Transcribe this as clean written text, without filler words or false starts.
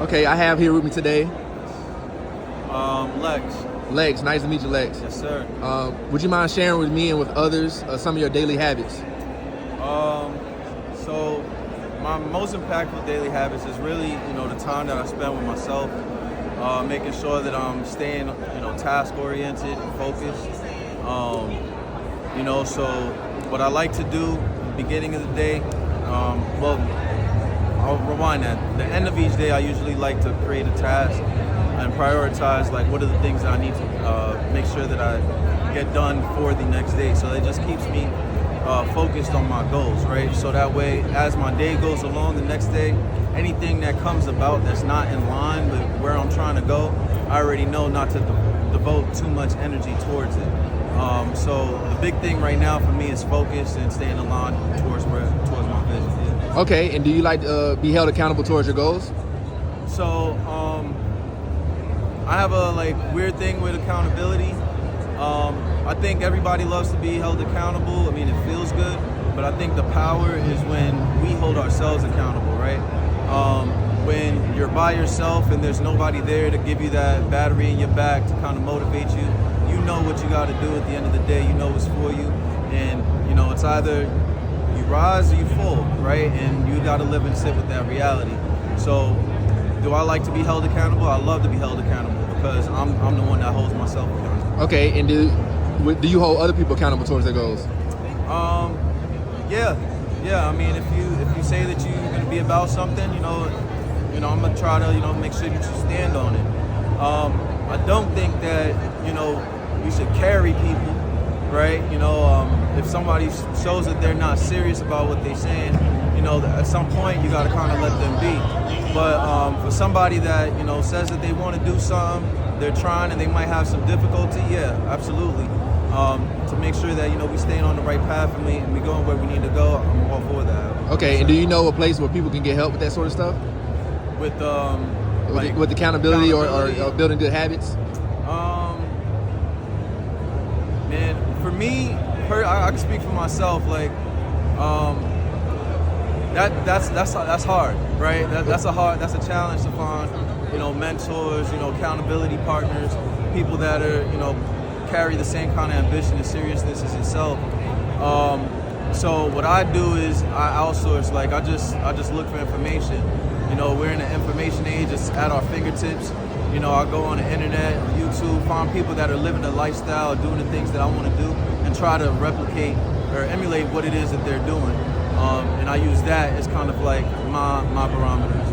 Okay, I have here with me today Lex. Lex. Nice to meet you, Lex. Yes, sir. Would you mind sharing with me and with others some of your daily habits? So my most impactful daily habits is really, the time that I spend with myself, making sure that I'm staying, task oriented and focused. So what I like to do at the beginning of the day, I'll rewind that. The end of each day, I usually like to create a task and prioritize, like, what are the things that I need to make sure that I get done for the next day. So it just keeps me focused on my goals, right? So that way, as my day goes along the next day, anything that comes about that's not in line with where I'm trying to go, I already know not to devote too much energy towards it. So the big thing right now for me is focus and staying aligned towards my vision. Okay, and do you like to be held accountable towards your goals? So I have a weird thing with accountability. I think everybody loves to be held accountable. I mean, it feels good, but I think the power is when we hold ourselves accountable, right? When you're by yourself and there's nobody there to give you that battery in your back to kind of motivate you, you know what you got to do at the end of the day. You know what's for you, and it's either you rise or you fall, right? And you got to live and sit with that reality. So, do I like to be held accountable? I love to be held accountable because I'm the one that holds myself accountable. Okay, and do you hold other people accountable towards their goals? Yeah. I mean, if you say that you're gonna be about something, I'm gonna try to make sure that you stand on it. I don't think that we should carry people, right? If somebody shows that they're not serious about what they're saying, at some point you got to kind of let them be. But for somebody that says that they want to do something, they're trying and they might have some difficulty, yeah, absolutely. To make sure that we staying on the right path and we going where we need to go, I'm all for that. Okay, and do you know a place where people can get help with that sort of stuff? With accountability or building good habits? Man, for me, I can speak for myself. That's hard, right? That's a challenge to find, mentors, accountability partners, people that are, carry the same kind of ambition and seriousness as yourself. So what I do is I outsource. I just look for information. We're in an information age. It's at our fingertips. I go on the internet, on YouTube, find people that are living the lifestyle, doing the things that I want to do, and try to replicate or emulate what it is that they're doing. And I use that as kind of like my barometer.